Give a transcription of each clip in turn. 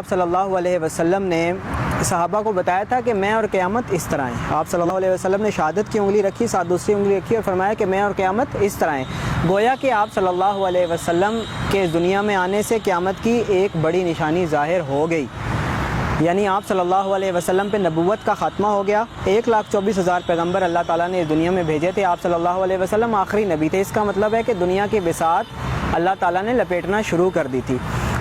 آپ صلی اللہ علیہ وسلم نے صحابہ کو بتایا تھا کہ میں اور قیامت اس طرح ہیں. آپ صلی اللہ علیہ وسلم نے شہادت کی انگلی رکھی, ساتھ دوسری انگلی رکھی اور فرمایا کہ میں اور قیامت اس طرح ہیں. گویا کہ آپ صلی اللہ علیہ وسلم کے اس دنیا میں آنے سے قیامت کی ایک بڑی نشانی ظاہر ہو گئی. یعنی آپ صلی اللہ علیہ وسلم پہ نبوت کا خاتمہ ہو گیا. 1,24,000 پیغمبر اللہ تعالیٰ نے اس دنیا میں بھیجے تھے, آپ صلی اللہ علیہ وسلم آخری نبی تھے. اس کا مطلب ہے کہ دنیا کی بساط اللہ تعالیٰ نے لپیٹنا شروع کر دی تھی.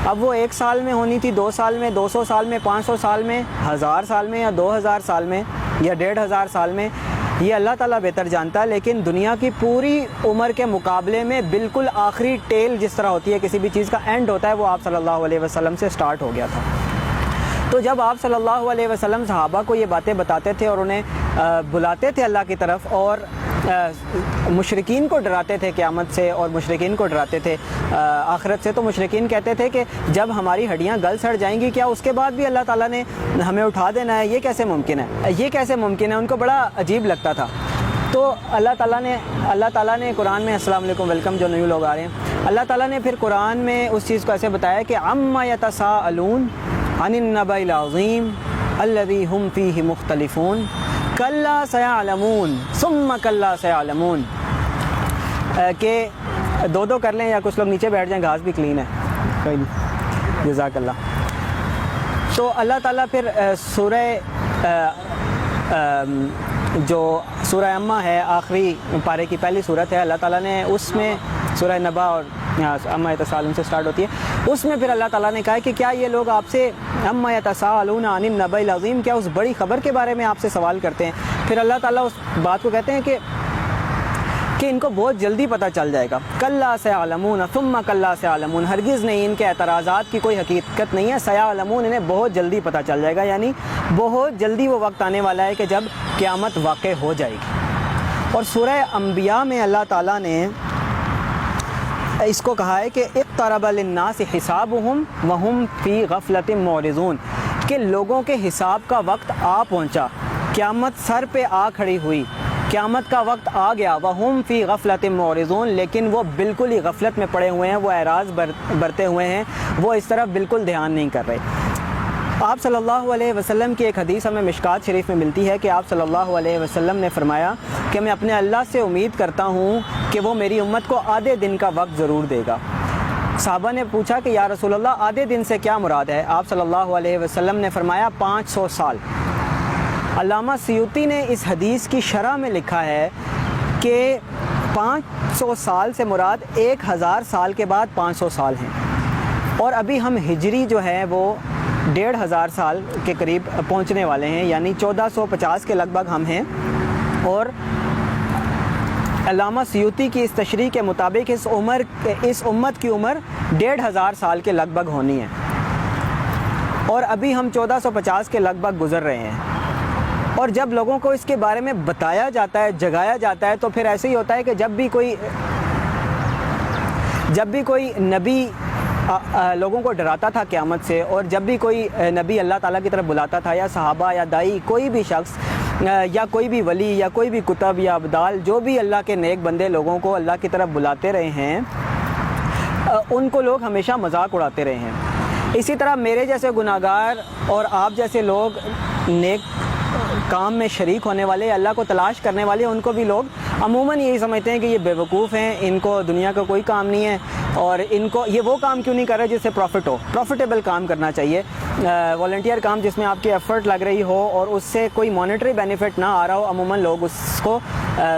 اب وہ 1 سال میں ہونی تھی, 2 سال میں, 200 سال میں, 500 سال میں, 1000 سال میں, یا 2000 سال میں, یا 1500 سال میں, یہ اللہ تعالیٰ بہتر جانتا ہے. لیکن دنیا کی پوری عمر کے مقابلے میں بالکل آخری ٹیل جس طرح ہوتی ہے کسی بھی چیز کا اینڈ ہوتا ہے, وہ آپ صلی اللہ علیہ وسلم سے سٹارٹ ہو گیا تھا. تو جب آپ صلی اللہ علیہ وسلم صحابہ کو یہ باتیں بتاتے تھے اور انہیں بلاتے تھے اللہ کی طرف, اور مشرکین کو ڈراتے تھے قیامت سے, اور مشرکین کو ڈراتے تھے آخرت سے, تو مشرکین کہتے تھے کہ جب ہماری ہڈیاں گل سڑ جائیں گی کیا اس کے بعد بھی اللہ تعالیٰ نے ہمیں اٹھا دینا ہے؟ یہ کیسے ممکن ہے, یہ کیسے ممکن ہے؟ ان کو بڑا عجیب لگتا تھا. تو اللہ تعالیٰ نے قرآن میں, السلام علیکم, ویلکم جو نیو لوگ آ رہے ہیں, اللہ تعالیٰ نے پھر قرآن میں اس چیز کو ایسے بتایا کہ عما یتساءلون عن النبأ العظیم الذی ہم فیہ مختلفون کلا سیعلمون ثم کلا سیعلمون. کہ دو کر لیں یا کچھ لوگ نیچے بیٹھ جائیں, گھاس بھی کلین ہے, کوئی نہیں, جزاک اللہ. تو اللہ تعالیٰ پھر جو سورہ امہ ہے, آخری پارے کی پہلی صورت ہے, اللہ تعالیٰ نے اس میں سورہ نبا اور امہ یتساءلون سے سٹارٹ ہوتی ہے, اس میں پھر اللہ تعالیٰ نے کہا کہ کیا یہ لوگ آپ سے امہ یتساءلون عن النبأ العظیم, کیا اس بڑی خبر کے بارے میں آپ سے سوال کرتے ہیں؟ پھر اللہ تعالیٰ اس بات کو کہتے ہیں کہ ان کو بہت جلدی پتہ چل جائے گا. کلا سیعلمون ثم کلا سیعلمون, ہرگز نہیں, ان کے اعتراضات کی کوئی حقیقت نہیں ہے. سیعلمون, انہیں بہت جلدی پتہ چل جائے گا, یعنی بہت جلدی وہ وقت آنے والا ہے کہ جب قیامت واقع ہو جائے گی. اور سورہ انبیاء میں اللہ تعالیٰ نے اس کو کہا ہے کہ اقترب للناس حسابهم وهم فی غفلۃ معرضون, کہ لوگوں کے حساب کا وقت آ پہنچا, قیامت سر پہ آ کھڑی ہوئی, قیامت کا وقت آ گیا. وہم فی غفلۃ معرضون, لیکن وہ بالکل ہی غفلت میں پڑے ہوئے ہیں, وہ اعراض برتے ہوئے ہیں, وہ اس طرف بالکل دھیان نہیں کر رہے. آپ صلی اللہ علیہ وسلم کی ایک حدیث ہمیں مشکات شریف میں ملتی ہے کہ آپ صلی اللہ علیہ وسلم نے فرمایا کہ میں اپنے اللہ سے امید کرتا ہوں کہ وہ میری امت کو آدھے دن کا وقت ضرور دے گا. صحابہ نے پوچھا کہ یا رسول اللہ آدھے دن سے کیا مراد ہے؟ آپ صلی اللہ علیہ وسلم نے فرمایا 500 سال. علامہ سیوطی نے اس حدیث کی شرح میں لکھا ہے کہ 500 سال سے مراد 1000 سال کے بعد 500 سال ہیں, اور ابھی ہم ہجری جو ہے وہ 1500 سال کے قریب پہنچنے والے ہیں, یعنی 1450 کے لگ بھگ ہم ہیں. اور علامہ سیوطی کی اس تشریح کے مطابق اس امت کی عمر 1500 سال کے لگ بھگ ہونی ہے, اور ابھی ہم 1450 کے لگ بھگ گزر رہے ہیں. اور جب لوگوں کو اس کے بارے میں بتایا جاتا ہے, جگایا جاتا ہے, تو پھر ایسے ہی ہوتا ہے کہ جب بھی کوئی نبی لوگوں کو ڈراتا تھا قیامت سے, اور جب بھی کوئی نبی اللہ تعالیٰ کی طرف بلاتا تھا, یا صحابہ یا دائی, کوئی بھی شخص یا کوئی بھی ولی یا کوئی بھی کتب یا ابدال, جو بھی اللہ کے نیک بندے لوگوں کو اللہ کی طرف بلاتے رہے ہیں, ان کو لوگ ہمیشہ مذاق اڑاتے رہے ہیں. اسی طرح میرے جیسے گناہگار اور آپ جیسے لوگ نیک کام میں شریک ہونے والے, اللہ کو تلاش کرنے والے, ان کو بھی لوگ عموماً یہی سمجھتے ہیں کہ یہ بیوقوف ہیں, ان کو دنیا کا کوئی کام نہیں ہے, اور ان کو یہ وہ کام کیوں نہیں کر رہے جس سے پروفٹ ہو. پروفیٹیبل کام کرنا چاہیے, والنٹیئر کام جس میں آپ کی ایفرٹ لگ رہی ہو اور اس سے کوئی مانیٹری بینیفٹ نہ آ رہا ہو, عموماً لوگ اس کو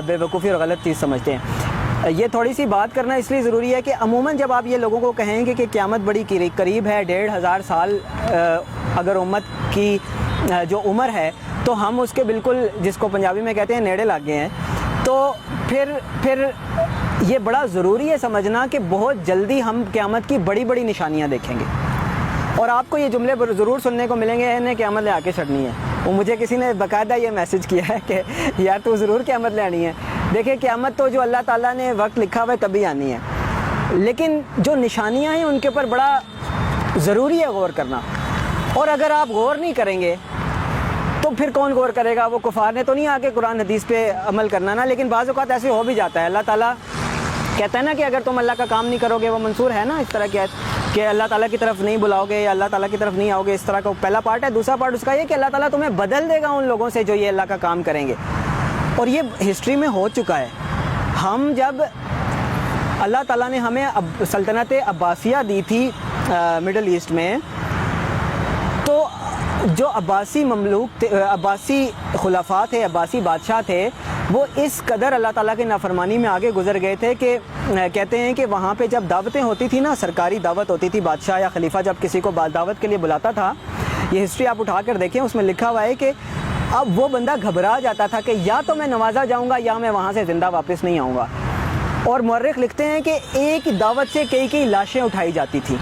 بیوقوفی اور غلط چیز سمجھتے ہیں. یہ تھوڑی سی بات کرنا اس لیے ضروری ہے کہ عموماً جب آپ یہ لوگوں کو کہیں گے کہ قیامت بڑی قریب ہے, 1500 سال اگر امت کی جو عمر ہے, تو ہم اس کے بالکل, جس کو پنجابی میں کہتے ہیں, نیڑے لگ گئے ہیں. تو پھر یہ بڑا ضروری ہے سمجھنا کہ بہت جلدی ہم قیامت کی بڑی بڑی نشانیاں دیکھیں گے, اور آپ کو یہ جملے ضرور سننے کو ملیں گے, انہیں قیامت لے آ کے چھڑنی ہے. وہ مجھے کسی نے باقاعدہ یہ میسج کیا ہے کہ یار تو ضرور قیامت لے آنی ہے. دیکھیں, قیامت تو جو اللہ تعالیٰ نے وقت لکھا ہوا ہے تبھی آنی ہے, لیکن جو نشانیاں ہیں ان کے اوپر بڑا ضروری ہے غور کرنا. اور اگر آپ غور نہیں کریں گے تو پھر کون غور کرے گا؟ وہ کفار نے تو نہیں آ کے قرآن حدیث پہ عمل کرنا نا. لیکن بعض اوقات ایسے ہو بھی جاتا ہے, اللہ تعالیٰ کہتا ہے نا کہ اگر تم اللہ کا کام نہیں کرو گے, وہ منصور ہے نا اس طرح کی آیت کہ اللہ تعالیٰ کی طرف نہیں بلاؤ گے یا اللہ تعالیٰ کی طرف نہیں آؤ گے، اس طرح کا پہلا پارٹ ہے۔ دوسرا پارٹ اس کا یہ کہ اللہ تعالیٰ تمہیں بدل دے گا ان لوگوں سے جو یہ اللہ کا کام کریں گے، اور یہ ہسٹری میں ہو چکا ہے۔ ہم جب اللہ تعالیٰ نے ہمیں سلطنت عباسیہ دی تھی مڈل ایسٹ میں، تو جو عباسی مملوک تھے، عباسی خلفاء تھے، عباسی بادشاہ تھے، وہ اس قدر اللہ تعالیٰ کی نافرمانی میں آگے گزر گئے تھے کہ کہتے ہیں کہ وہاں پہ جب دعوتیں ہوتی تھی نا، سرکاری دعوت ہوتی تھی، بادشاہ یا خلیفہ جب کسی کو دعوت کے لیے بلاتا تھا، یہ ہسٹری آپ اٹھا کر دیکھیں، اس میں لکھا ہوا ہے کہ اب وہ بندہ گھبرا جاتا تھا کہ یا تو میں نوازا جاؤں گا یا میں وہاں سے زندہ واپس نہیں آؤں گا۔ اور مورخ لکھتے ہیں کہ ایک دعوت سے کئی لاشیں اٹھائی جاتی تھی،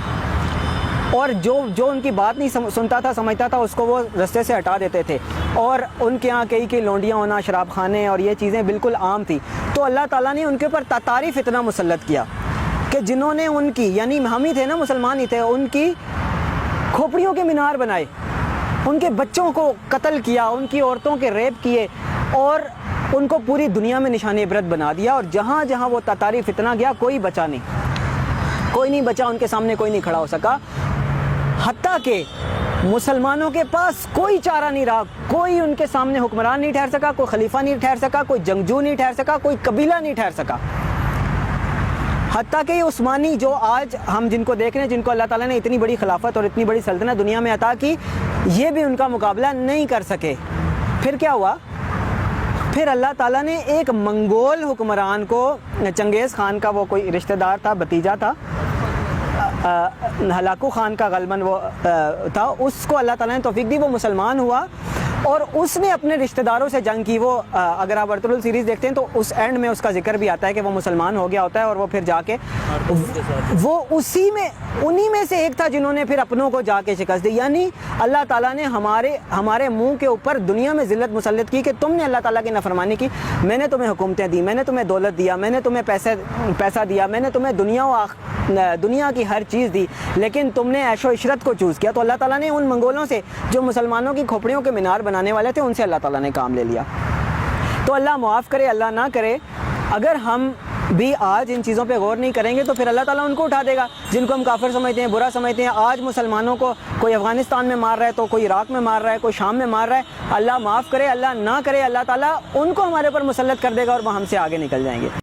اور جو ان کی بات نہیں سنتا تھا، سمجھتا تھا، اس کو وہ رستے سے ہٹا دیتے تھے، اور ان کے ہاں کئی لونڈیاں ہونا، شراب خانے اور یہ چیزیں بالکل عام تھی۔ تو اللہ تعالیٰ نے ان کے اوپر تاتاری فتنہ مسلط کیا کہ جنہوں نے ان کی، یعنی ہم ہی تھے نا، مسلمان ہی تھے، ان کی کھوپڑیوں کے مینار بنائے، ان کے بچوں کو قتل کیا، ان کی عورتوں کے ریپ کیے، اور ان کو پوری دنیا میں نشان عبرت بنا دیا۔ اور جہاں جہاں وہ تاتاری فتنہ گیا، کوئی بچا نہیں، کوئی نہیں بچا، ان کے سامنے کوئی نہیں کھڑا ہو سکا، حتیٰ کہ مسلمانوں کے پاس کوئی چارہ نہیں رہا، کوئی ان کے سامنے حکمران نہیں ٹھہر سکا، کوئی خلیفہ نہیں ٹھہر سکا، کوئی جنگجو نہیں ٹھہر سکا، کوئی قبیلہ نہیں ٹھہر سکا۔ حتیٰ کہ یہ عثمانی جو آج ہم جن کو دیکھ رہے ہیں، جن کو اللہ تعالیٰ نے اتنی بڑی خلافت اور اتنی بڑی سلطنت دنیا میں عطا کی، یہ بھی ان کا مقابلہ نہیں کر سکے۔ پھر کیا ہوا؟ پھر اللہ تعالیٰ نے ایک منگول حکمران کو، چنگیز خان کا وہ کوئی رشتہ دار تھا، بھتیجا تھا، ہلاکو خان کا غالباً وہ تھا، اس کو اللہ تعالیٰ نے توفیق دی، وہ مسلمان ہوا، اور اس نے اپنے رشتہ داروں سے جنگ کی۔ وہ اگر آپ ارطغرل سیریز دیکھتے ہیں تو اس اینڈ میں اس کا ذکر بھی آتا ہے کہ وہ مسلمان ہو گیا ہوتا ہے، اور وہ پھر جا کے وہ انہی میں سے ایک تھا جنہوں نے پھر اپنوں کو جا کے شکست دی۔ یعنی اللہ تعالیٰ نے ہمارے منہ کے اوپر دنیا میں ذلت مسلط کی کہ تم نے اللہ تعالیٰ کی نافرمانی کی، میں نے تمہیں حکومتیں دی، میں نے تمہیں دولت دیا، میں نے تمہیں پیسہ دیا، میں نے تمہیں دنیا کی ہر چیز دی، لیکن تم نے عیش و عشرت کو چوز کیا۔ تو اللہ تعالیٰ نے ان منگولوں سے جو مسلمانوں کی کھوپڑیوں کے مینار بنانے والے تھے، ان سے اللہ تعالیٰ نے کام لے لیا۔ تو اللہ معاف کرے، اللہ نہ کرے، اگر ہم بھی آج ان چیزوں پہ غور نہیں کریں گے تو پھر اللہ تعالیٰ ان کو اٹھا دے گا جن کو ہم کافر سمجھتے ہیں، برا سمجھتے ہیں۔ آج مسلمانوں کو کوئی افغانستان میں مار رہا ہے، تو کوئی عراق میں مار رہا ہے، کوئی شام میں مار رہا ہے، اللہ معاف کرے، اللہ نہ کرے، اللہ تعالیٰ ان کو ہمارے اوپر مسلط کر دے گا اور وہ ہم سے آگے نکل جائیں گے۔